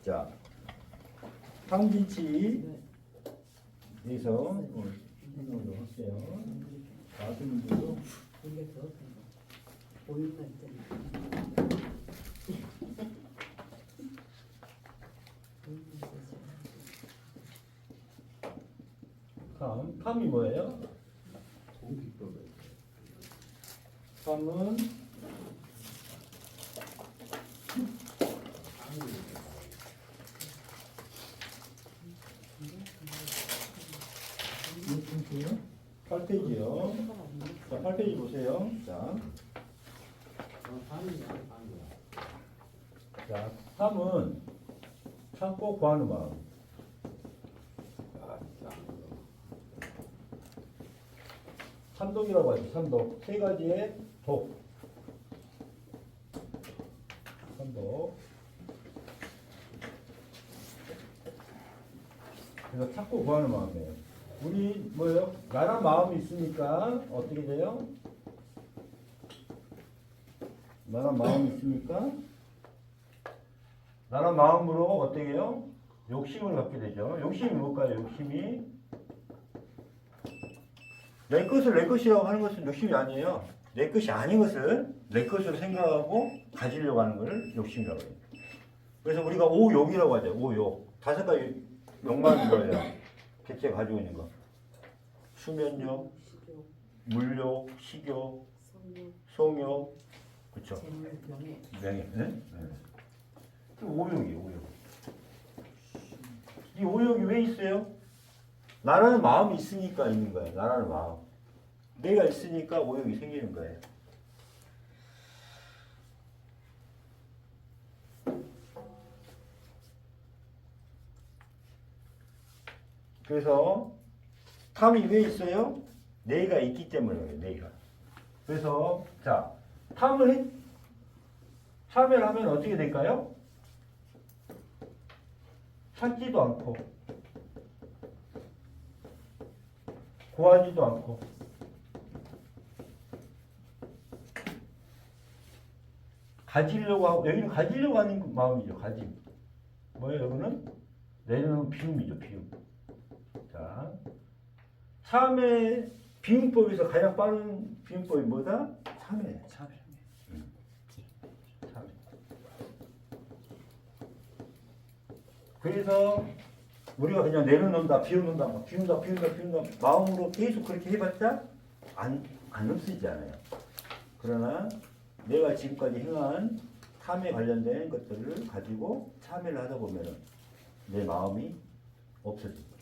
자, 탐진치 여기서 설명을 할게요. 다섯 문제로 이게 더 큰 거. 보일까 있잖아. 탐이 뭐예요? 탐은 몇 8페이지요. 자, 8페이지 보세요. 자, 탐은 참고 구하는 마음. 삼독이라고 하죠. 삼독. 세 가지의 독. 삼독. 그래서 찾고 구하는 마음이에요. 우리 뭐예요? 나란 마음이 있으니까 어떻게 돼요? 나란 마음이 있으니까 나란 마음으로 어떻게 해요? 욕심을 갖게 되죠. 욕심이 뭘까요? 욕심이 내 것을 내 것이라고 하는 것은 욕심이 아니에요. 내 것이 아닌 것을 내 것으로 생각하고 가지려고 하는 것을 욕심이라고 해요. 그래서 우리가 오욕이라고 하죠. 오욕. 5가지 욕망이 거예요. 대체 가지고 있는 거. 수면욕, 물욕, 식욕, 성욕, 그쵸? 명예. 네? 오욕이에요, 오욕. 이 오욕이 왜 있어요? 나라는 마음이 있으니까 있는 거예요. 나라는 마음. 내가 있으니까 오욕이 생기는 거예요. 그래서 탐이 왜 있어요? 내가 있기 때문이에요. 내가. 그래서 자, 탐을 하면 어떻게 될까요? 찾지도 않고 구하지도 않고 가지려고 하고, 여기는 가지려고 하는 마음이죠. 가짐. 뭐예요? 여기는 내려놓은 비움이죠. 비움. 자, 참의 비움법에서 가장 빠른 비움법이 뭐다? 참회. 참회. 그래서 우리가 그냥 내려놓는다, 비워놓는다, 막 비운다, 마음으로 계속 그렇게 해봤자 안 없어지지 않아요. 그러나 내가 지금까지 행한 탐에 관련된 것들을 가지고 참회를 하다 보면 내 마음이 없어집니다.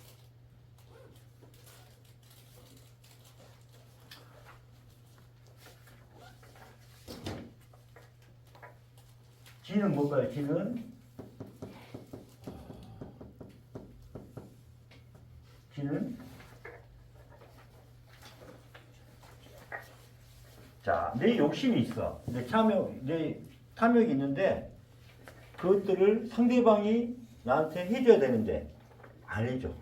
지는 뭘까요? 지는 자, 내 욕심이 있어. 내 탐욕이 있는데 그것들을 상대방이 나한테 해줘야 되는데 안 해줘.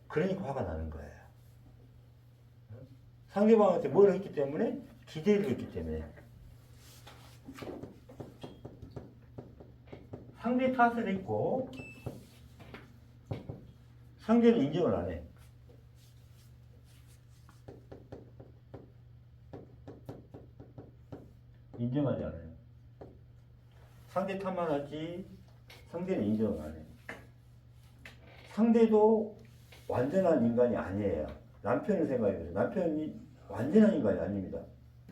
그러니까 화가 나는 거예요. 상대방한테 뭘 했기 때문에? 기대를 했기 때문에. 상대 탓을 했고 상대는 인정을 안 해. 인정하지 않아요. 상대 탓만 하지 상대는 인정을 안 해. 상대도 완전한 인간이 아니에요. 남편을 생각해보세요. 남편이 완전한 인간이 아닙니다.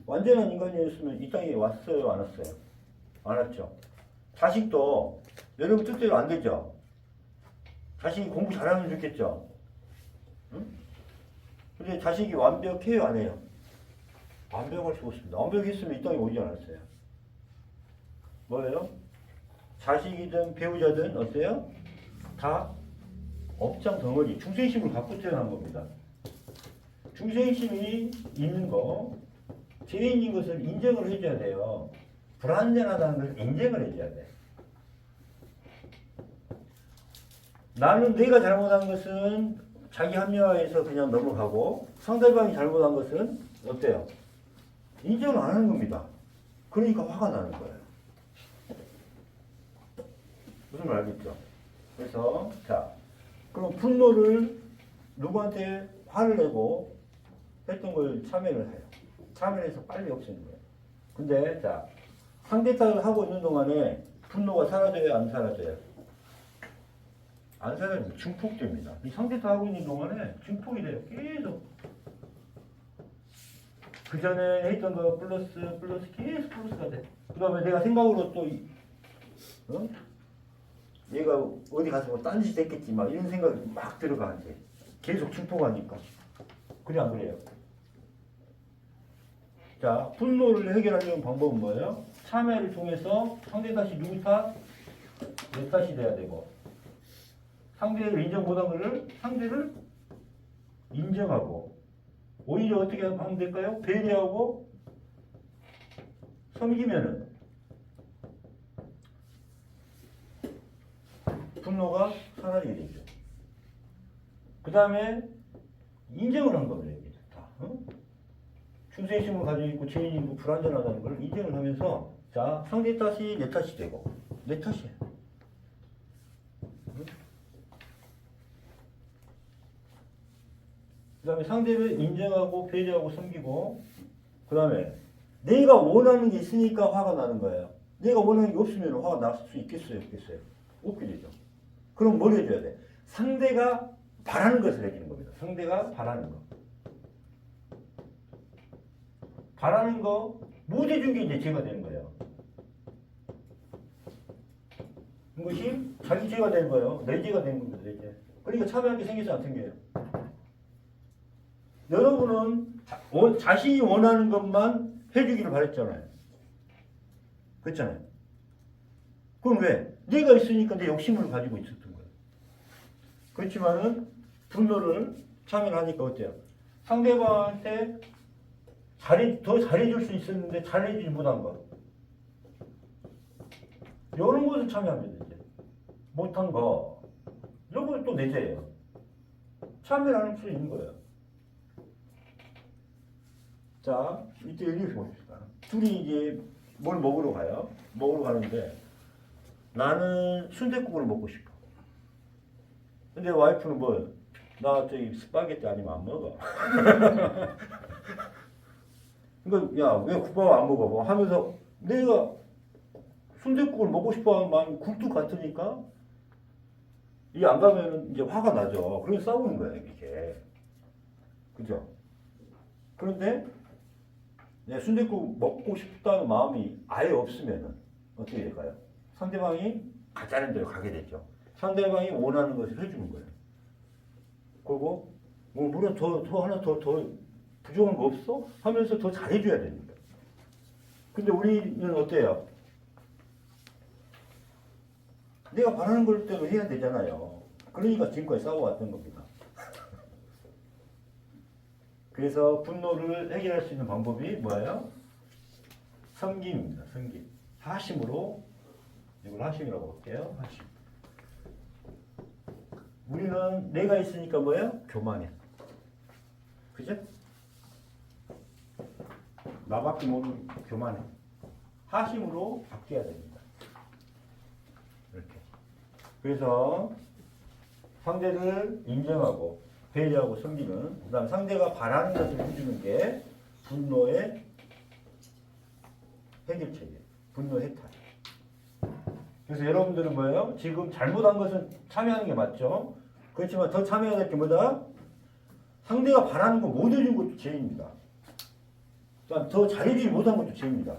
완전한 인간이었으면 이 땅에 왔어요? 안 왔어요? 안 왔죠. 자식도 여러분 뜻대로 안 되죠. 자식이 공부 잘하면 좋겠죠. 응? 근데 자식이 완벽해요? 안 해요? 완벽할 수 없습니다. 완벽했으면 이 땅에 오지 않았어요. 뭐예요? 자식이든 배우자든 어때요? 다 업장 덩어리, 중생심을 갖고 태어난 겁니다. 중생심이 있는 거, 죄인인 것을 인정을 해줘야 돼요. 불완전하다는 것을 인정을 해줘야 돼. 나는 내가 잘못한 것은 자기 합리화해서 그냥 넘어가고 상대방이 잘못한 것은 어때요? 인정을 안 하는 겁니다. 그러니까 화가 나는 거예요. 무슨 말 알겠죠? 그래서 자, 그럼 분노를 누구한테 화를 내고 했던 걸 참여를 해요. 참여를 해서 빨리 없애는 거예요. 근데 자, 상대 탓을 하고 있는 동안에 분노가 사라져요, 안 사라져요? 안 사라져요. 증폭됩니다. 이 상대 탓하고 있는 동안에 증폭이 돼요. 계속. 그 전에 했던 거 플러스 계속 플러스가 돼. 그 다음에 내가 생각으로 또 얘가 어디 가서 뭐 딴짓 했겠지 막 이런 생각이 막 들어가 이제 계속 증폭하니까. 그래 안 그래요? 자, 분노를 해결하려는 방법은 뭐예요? 참여를 통해서 상대 탓이 누구 탓? 내 탓이 돼야 되고, 상대를 인정 못한 거를 상대를 인정하고, 오히려 어떻게 하면 될까요? 배려하고 섬기면은 분노가 사라지게 되죠. 그 다음에 인정을 한 겁니다. 이게 다. 충성심을 가지고 있고 죄인이 뭐 불완전하다는 걸 인정을 하면서 자, 상대 탓이 내 탓이 되고 내 탓이에요. 그 다음에 상대를 인정하고 배려하고 섬기고, 그 다음에 내가 원하는 게 있으니까 화가 나는 거예요. 내가 원하는 게 없으면 화가 날 수 있겠어요? 없겠어요? 없게 되죠. 그럼 뭘 해줘야 돼? 상대가 바라는 것을 해주는 겁니다. 상대가 바라는 거. 바라는 거 못 해준 게 이제 죄가 되는 거예요. 이것이 자기 죄가 되는 거예요. 내 죄가 되는 겁니다. 이제. 그러니까 참여하게 생겨서 안 생겨요. 여러분은 자신이 원하는 것만 해주기를 바랬잖아요. 그렇잖아요. 그럼 왜? 내가 있으니까 내 욕심을 가지고 있었던 거예요. 그렇지만은 분노를 참여하니까 어때요? 상대방한테 더 잘해줄 수 있었는데 잘해주지 못한 거. 이런 것을 참여합니다. 이제. 못한 거. 이런 건 또 내 죄예요. 참여를 안 할 수 있는 거예요. 자, 이때 여기 보십시다. 둘이 이제 뭘 먹으러 가요? 먹으러 가는데 나는 순댓국을 먹고 싶어. 근데 와이프는 뭐, 나 저기 스파게티 아니면 안 먹어. 그러니까 야, 왜 국밥 안 먹어? 뭐 하면서 내가 순댓국을 먹고 싶어 하는 마음이 굴뚝 같으니까 이 안 가면 이제 화가 나죠. 그래서 싸우는 거야, 이게. 그죠? 그런데 내 순댓국 먹고 싶다는 마음이 아예 없으면은 어떻게 될까요? 상대방이 가자는 대로 가게 되죠. 상대방이 원하는 것을 해주는 거예요. 그리고 뭐 물론 더 하나 더 부족한 거 없어? 하면서 더 잘해줘야 됩니다. 근데 우리는 어때요? 내가 바라는 걸 때문에 해야 되잖아요. 그러니까 지금까지 싸워왔던 겁니다. 그래서 분노를 해결할 수 있는 방법이 뭐예요? 섬김입니다. 섬김. 하심으로, 이걸 하심이라고 볼게요. 하심. 우리는 내가 있으니까 뭐예요? 교만해. 그죠? 나밖에 모르는 교만해. 하심으로 바뀌어야 됩니다. 이렇게. 그래서 상대를 인정하고 배려하고 섬기는, 그 다음 상대가 바라는 것을 해주는 게 분노의 해결책이에요. 분노 해탈. 그래서 여러분들은 뭐예요? 지금 잘못한 것은 참여하는 게 맞죠? 그렇지만 더 참여해야 될 게 뭐다? 상대가 바라는 거 못 해준 것도 죄입니다. 더 잘해주지 못한 것도 죄입니다.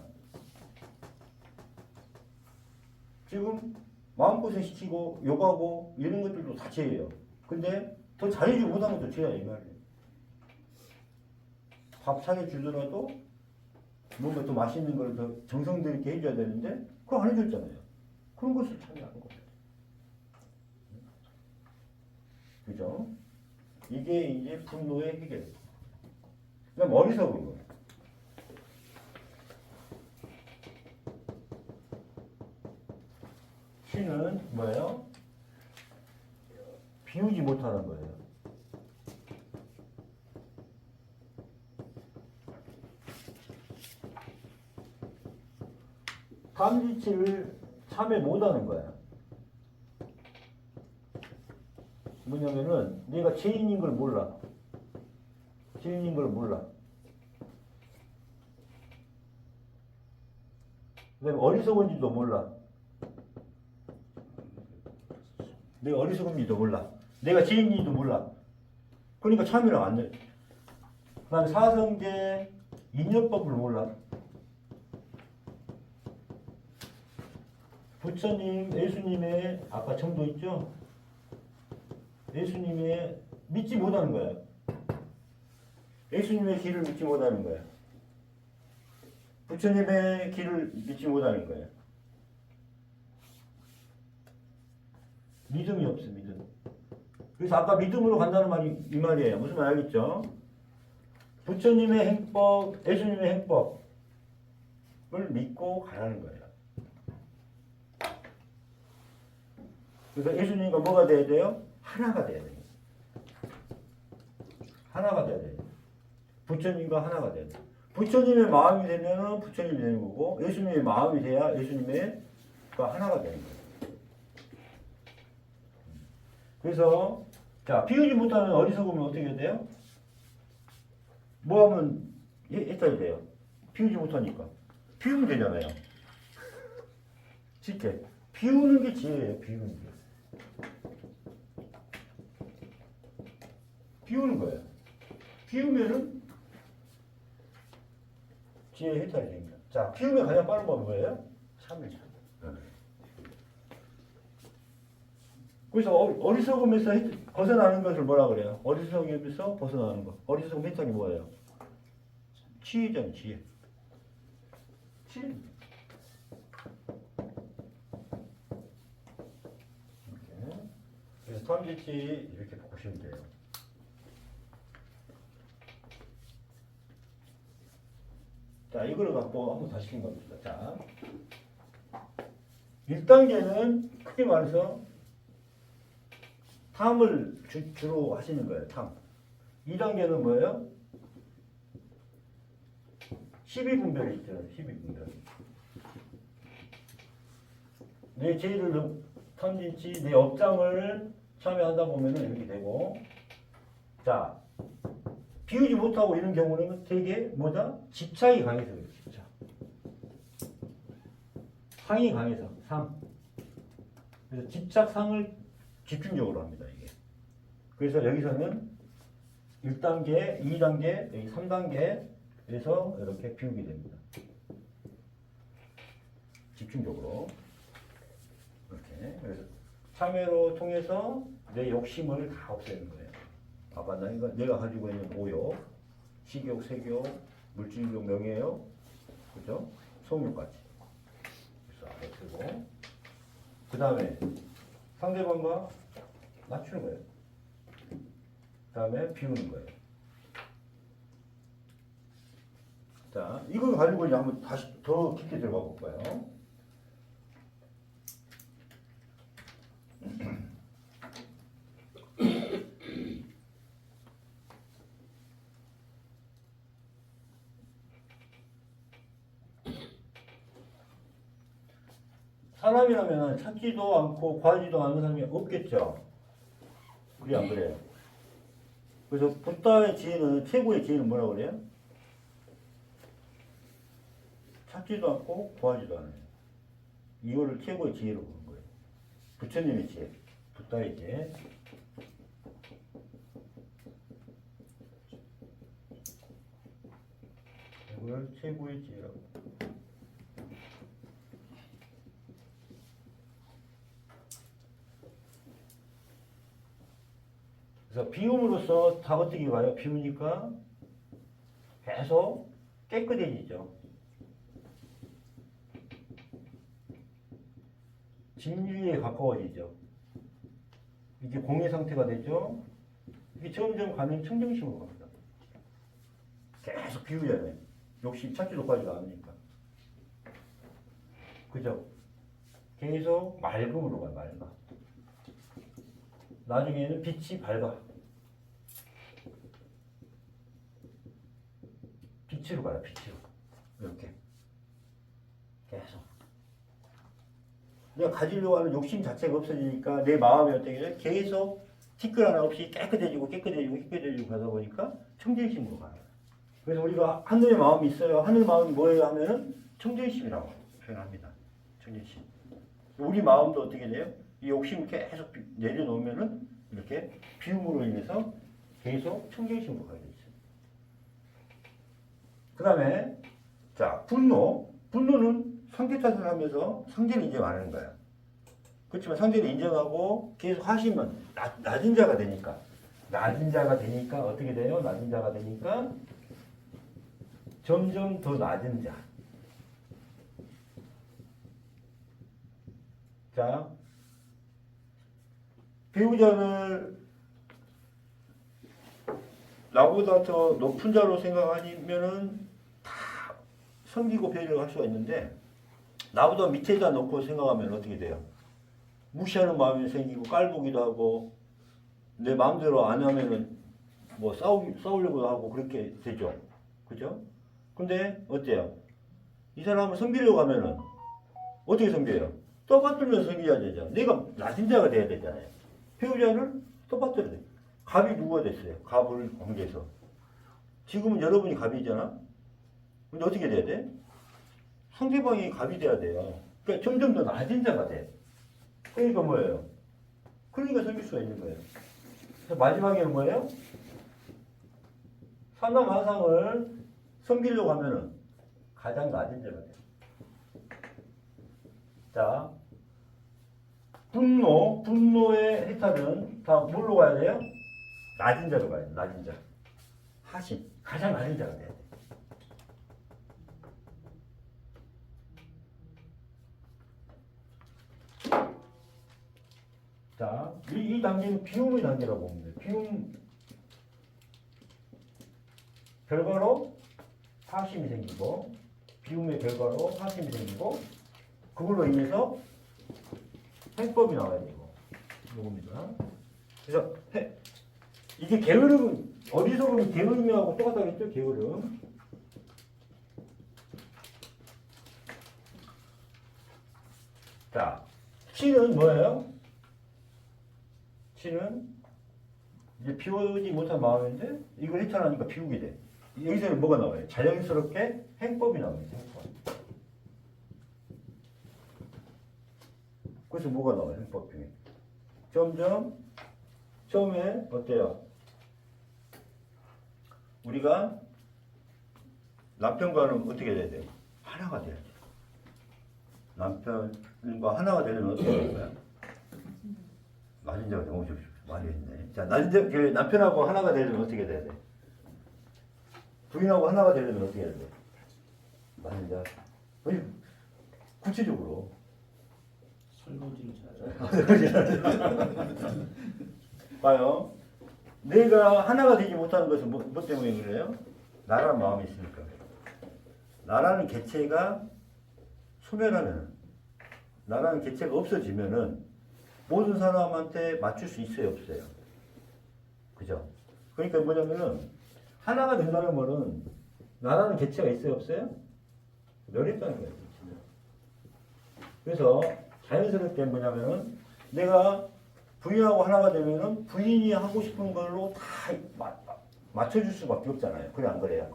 지금 마음고생 시키고 욕하고 이런 것들도 다 죄예요. 근데 더 잘해주지 못한 것도 죄야, 이 말이에요. 밥 차려주더라도 뭔가 더 맛있는 걸 더 정성들 있게 해줘야 되는데 그거 안 해줬잖아요. 그런 것을 참여하는 겁니다. 그죠? 이게 이제 분노의 해결. 그냥 어리석은 거예요. 신은 뭐예요? 비우지 못하는 거예요. 탐지치를 참여 못하는 거야. 뭐냐면은 내가 죄인인 걸 몰라. 죄인인 걸 몰라. 그다음에 어리석은지도 몰라. 내가 어리석은지도 몰라. 내가 죄인인지도 몰라. 그러니까 참이랑 안 돼. 그다음에 사성제 인연법을 몰라. 부처님, 예수님의 아까 정도 있죠? 예수님의 믿지 못하는 거야. 예수님의 길을 믿지 못하는 거야. 부처님의 길을 믿지 못하는 거야. 믿음이 없어, 믿음. 그래서 아까 믿음으로 간다는 말이 이 말이에요. 무슨 말 알겠죠? 부처님의 행법, 예수님의 행법을 믿고 가라는 거예요. 그래서 예수님과 뭐가 돼야 돼요? 하나가 돼야 돼요. 하나가 돼야 돼요. 부처님과 하나가 돼야 돼요. 부처님의 마음이 되면 부처님이 되는 거고, 예수님의 마음이 돼야 예수님의 하나가 되는 거예요. 그래서 자, 비우지 못하는 어리석으면 어떻게 해야 돼요? 뭐 하면 했어야 돼요? 비우지 못하니까. 비우면 되잖아요. 쉽게. 비우는 게 지혜예요, 비우는 게. 비우는 거예요. 비우면은 지혜 해탈이 됩니다. 자, 비우면 가장 빠른 법은 뭐예요? 참을. 그래서 어리석음에서 벗어나는 것을 뭐라 그래요? 어리석음에서 벗어나는 것. 어리석음 해탈이 뭐예요? 지혜잖아요, 지혜. 지혜. 이렇게. 그래서 탐질치 이렇게 보시면 돼요. 자, 이거를 갖고 한번 다시 생각합시다. 자, 1단계는 크게 말해서 탐을 주로 하시는 거예요. 탐. 2단계는 뭐예요? 12분별이 있잖아요. 12분별. 내 죄를 탐진치, 내 업장을 참여한다 보면은 이렇게 되고, 자, 비우지 못하고 이런 경우는 되게 뭐다? 집착이 강해서 그래요. 집착. 상이 강해서 3. 그래서 집착상을 집중적으로 합니다. 이게. 그래서 여기서는 1단계, 2단계, 여기 3단계에서 이렇게 비우게 됩니다. 집중적으로. 이렇게. 그래서 참회로 통해서 내 욕심을 다 없애는 거예요. 아까 내가 가지고 있는 오욕, 식욕, 색욕, 물질욕, 명예욕, 그죠? 성욕까지. 그래서 아래 쓰고, 그 다음에 상대방과 맞추는 거예요. 그 다음에 비우는 거예요. 자, 이걸 가지고 이제 한번 다시 더 깊게 들어가 볼까요? 사람이라면 찾지도 않고 구하지도 않는 사람이 없겠죠. 우리 안 그래요? 그래서 붓다의 지혜는, 최고의 지혜는 뭐라고 그래요? 찾지도 않고 구하지도 않아요. 이거를 최고의 지혜로 보는 거예요. 부처님의 지혜, 붓다의 지혜. 이걸 최고의 지혜라고. 그래서 비움으로써 다 어떻게 가요? 비우니까 계속 깨끗해지죠. 진리에 가까워지죠. 이게 공의 상태가 되죠. 이게 점점 가면 청정심으로 갑니다. 계속 비우잖아요. 욕심 찾지도 가지도 않으니까. 그죠? 계속 맑음으로 가요, 맑아. 나중에는 빛이 밝아. 빛으로 가요, 빛으로. 이렇게. 계속. 내가 가지려고 하는 욕심 자체가 없어지니까 내 마음이 어떻게 돼? 계속 티끌 하나 없이 깨끗해지고 가다 보니까 청정심으로 가요. 그래서 우리가 하늘의 마음이 있어요. 하늘 마음이 뭐예요 하면은 청정심이라고 표현합니다. 청정심. 우리 마음도 어떻게 돼요? 이 욕심을 계속 내려놓으면은 이렇게 비움으로 인해서 계속 청정심으로 가게 되죠. 그 다음에 자 분노는 상대 탓을 하면서 상대를 인정하는 거야. 그렇지만 상대를 인정하고 계속 하시면 낮은 자가 되니까 어떻게 돼요? 낮은 자가 되니까 점점 더 낮은 자. 자, 배우자를 나보다 더 높은 자로 생각하면은 다 섬기고 배려를 할 수가 있는데 나보다 밑에다 놓고 생각하면 어떻게 돼요? 무시하는 마음이 생기고 깔보기도 하고 내 마음대로 안 하면은 뭐 싸우려고 하고 그렇게 되죠. 그죠? 근데 어때요? 이 사람을 섬기려고 하면은 어떻게 섬겨요? 떠받들면서 섬겨야 되죠. 내가 낮은 자가 돼야 되잖아요. 배우자를 떠받들어야 돼. 갑이 누가 됐어요? 갑을 관계에서. 지금은 여러분이 갑이잖아? 근데 어떻게 돼야 돼? 상대방이 갑이 돼야 돼요. 그러니까 점점 더 낮은 자가 돼. 그러니까 뭐예요? 그러니까 섬길 수가 있는 거예요. 그래서 마지막에는 뭐예요? 상남하상을 섬기려고 하면은 가장 낮은 자가 돼요. 자, 분노의 해탈은 다 뭘로 가야 돼요? 낮은 자로 가야 돼요. 낮은 자. 하신, 가장 낮은 자가 돼야 돼요. 자, 이 단계는 비움의 단계라고 봅니다. 비움, 결과로 사심이 생기고, 비움의 결과로 사심이 생기고, 그걸로 인해서 행법이 나와야 되고, 이겁니다. 그래서, 이게 게으름, 어리석음이 게으름하고 똑같다겠죠? 게으름. 자, 치는 뭐예요? 치는 이제 비우지 못한 마음인데 이걸 해탈하니까 비우게 돼. 여기서는 뭐가 나와요? 자연스럽게 행법이 나옵니다. 행법. 그래서 뭐가 나와요? 행법 중에. 점점 처음에 어때요? 우리가 남편과는 어떻게 돼야 돼요? 하나가 돼야 돼요. 남편과 하나가 되려면 어떻게 되는 거야? 낮은 자가 되면 많이 했네. 자, 남편하고 하나가 되려면 어떻게 돼야 돼? 부인하고 하나가 되려면 어떻게 해야 돼? 낮은 자. 아니, 구체적으로. 설거지를 잘해. 봐요. 내가 하나가 되지 못하는 것은 뭐 때문에 그래요? 나라는 마음이 있으니까 그래요. 나라는 개체가 소멸하면, 나라는 개체가 없어지면은 모든 사람한테 맞출 수 있어요, 없어요? 그죠? 그러니까 뭐냐면은 하나가 된다는 말은 나라는 개체가 있어요, 없어요? 멸했다는 거예요. 그래서 자연스럽게 뭐냐면은 내가 부인하고 하나가 되면은 부인이 하고 싶은 걸로 다 맞춰줄 수밖에 없잖아요. 그래 안 그래요?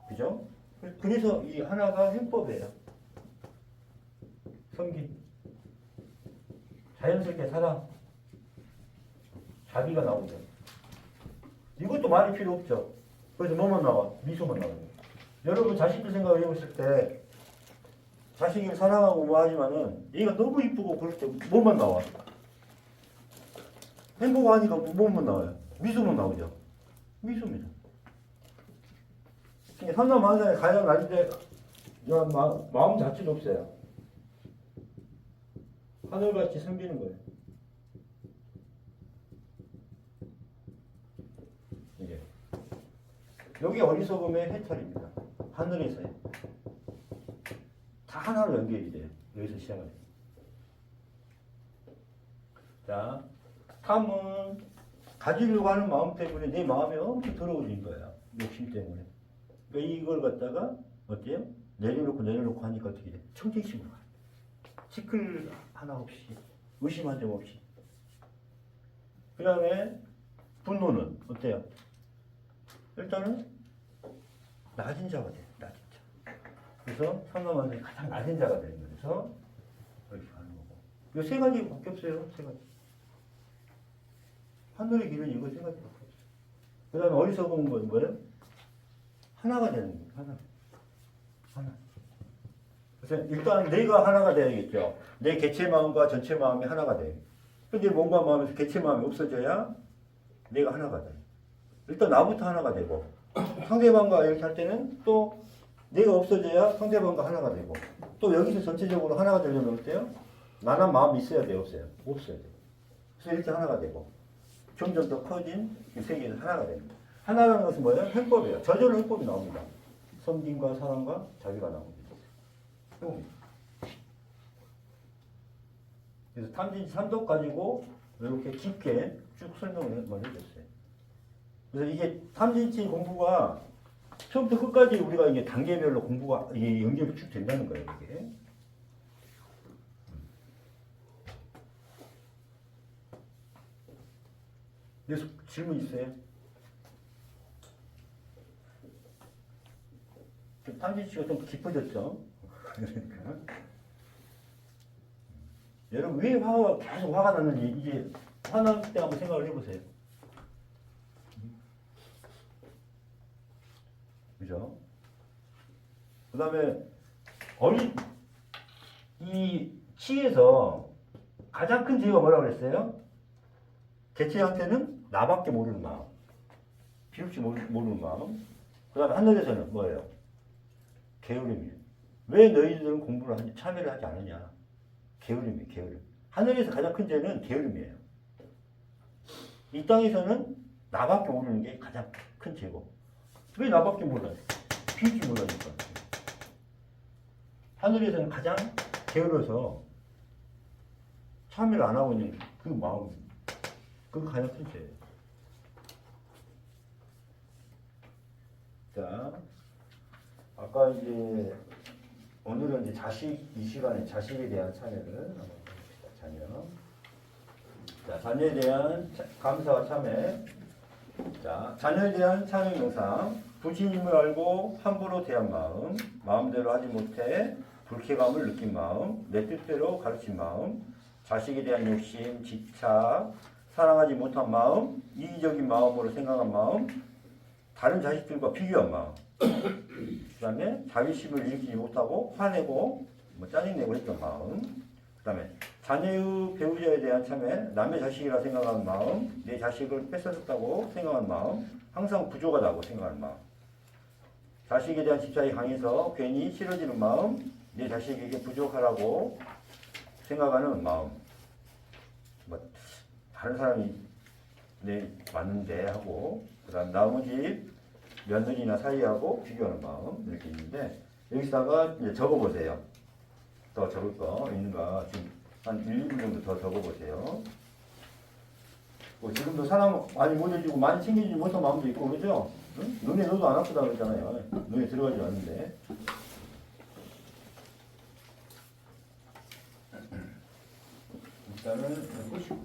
그죠? 그래서 이 하나가 행법이에요. 섬김. 자연스럽게 살아. 자비가 나오죠. 이것도 말이 필요 없죠. 그래서 뭐만 나와? 미소만 나와요. 여러분 자식들 생각을 해보실 때 자식을 사랑하고 뭐 하지만은 얘가 너무 이쁘고 그럴 때 뭐만 나와? 행복하니까 뭐만 나와요? 미소만 나오죠. 미소입니다. 삼남만상에 가장 낮은데 마음 자체도 없어요. 하늘같이 섬기는 거예요. 이게 여기 어리석음의 해탈입니다. 하늘에서요. 다 하나로 연결이 돼요. 여기서 시작을 해요. 자, 탐은 가지려고 하는 마음 때문에 내 마음이 엄청 더러워진 거야. 욕심 때문에. 그러니까 이걸 갖다가 어때요? 내려놓고 하니까 어떻게 돼? 청정심으로 가요. 시끌 하나 없이, 의심 한 점 없이. 그 다음에 분노는 어때요? 일단은 낮은 자가 돼요. 낮은 자. 그래서 상관관계에서 가장 낮은 자가 되는 거예요. 그래서 이렇게 하는 거고. 이 세 가지밖에 없어요. 세 가지. 하늘의 길은 이거 세 가지밖에 없어요. 그 다음에 어디서 본 건 뭐예요? 하나가 되는 거예요. 하나. 하나. 그래서 일단 내가 하나가 돼야겠죠. 내 개체 마음과 전체 마음이 하나가 돼요. 근데 몸과 마음에서 개체 마음이 없어져야 내가 하나가 돼. 일단 나부터 하나가 되고 상대방과 이렇게 할 때는 또 내가 없어져야 상대방과 하나가 되고 또 여기서 전체적으로 하나가 되려면 어때요? 나란 마음이 있어야 돼요? 없어요? 없어야 돼요. 그래서 이렇게 하나가 되고 점점 더 커진 이 세계에서 하나가 됩니다. 하나라는 것은 뭐예요? 행법이에요. 저절로 행법이 나옵니다. 섬김과 사랑과 자비가 나옵니다. 그래서 탐진치 3독 가지고 이렇게 깊게 쭉 설명을 먼저 해줬어요. 그래서 이게 탐진치 공부가 처음부터 끝까지 우리가 이게 단계별로 공부가 이게 연결이 쭉 된다는 거예요. 이게. 그래서 질문 있어요? 탐진치가 좀 깊어졌죠? 그러니까. 여러분 왜 계속 화가 났는지 이제 화날 때 한번 생각을 해보세요. 그죠? 그 다음에 이 치에서 가장 큰 죄가 뭐라고 그랬어요? 개체한테는 나밖에 모르는 마음, 필요없이 모르는 마음. 그 다음에 하늘에서는 뭐예요? 게으름이에요. 왜 너희들은 공부를 하지, 참여를 하지 않느냐? 게으름이에요, 게으름. 하늘에서 가장 큰 죄는 게으름이에요. 이 땅에서는 나밖에 모르는 게 가장 큰 죄고. 왜 나밖에 몰라요? 필요없이 몰라니까. 하늘에서는 가장 게을러서 참여를 안 하고 있는 그 마음, 그거 가장 큰 죄예요. 자, 아까 이제 오늘은 이제 이 시간에 자식에 대한 참여를 한번 해봅시다. 자녀. 자, 자녀에 대한 감사와 참여. 자, 자녀에 대한 참여 명상. 부친임을 알고 함부로 대한 마음, 마음대로 하지 못해 불쾌감을 느낀 마음, 내 뜻대로 가르친 마음, 자식에 대한 욕심, 집착, 사랑하지 못한 마음, 이기적인 마음으로 생각한 마음, 다른 자식들과 비교한 마음, 그 다음에 자비심을 일으키지 못하고 화내고 짜증내고 했던 마음, 그 다음에 자녀의 배우자에 대한 참여, 남의 자식이라 생각하는 마음, 내 자식을 뺏어줬다고 생각하는 마음, 항상 부족하다고 생각하는 마음, 자식에 대한 집착이 강해서 괜히 싫어지는 마음, 내 자식에게 부족하라고 생각하는 마음, 다른 사람이 맞는데 하고, 그 다음 나머지 며느리나 사이하고 비교하는 마음, 이렇게 있는데, 여기다가 이제 적어보세요. 더 적을 거 있는가, 지금 한 1, 2분 정도 더 적어보세요. 지금도 사람 많이 못 해주고 많이 챙겨주지 못한 마음도 있고, 그러죠? 응? 눈에 넣어도 안 아프다 그러잖아요. 눈에 들어가지 않는데. 일단은 끝이고.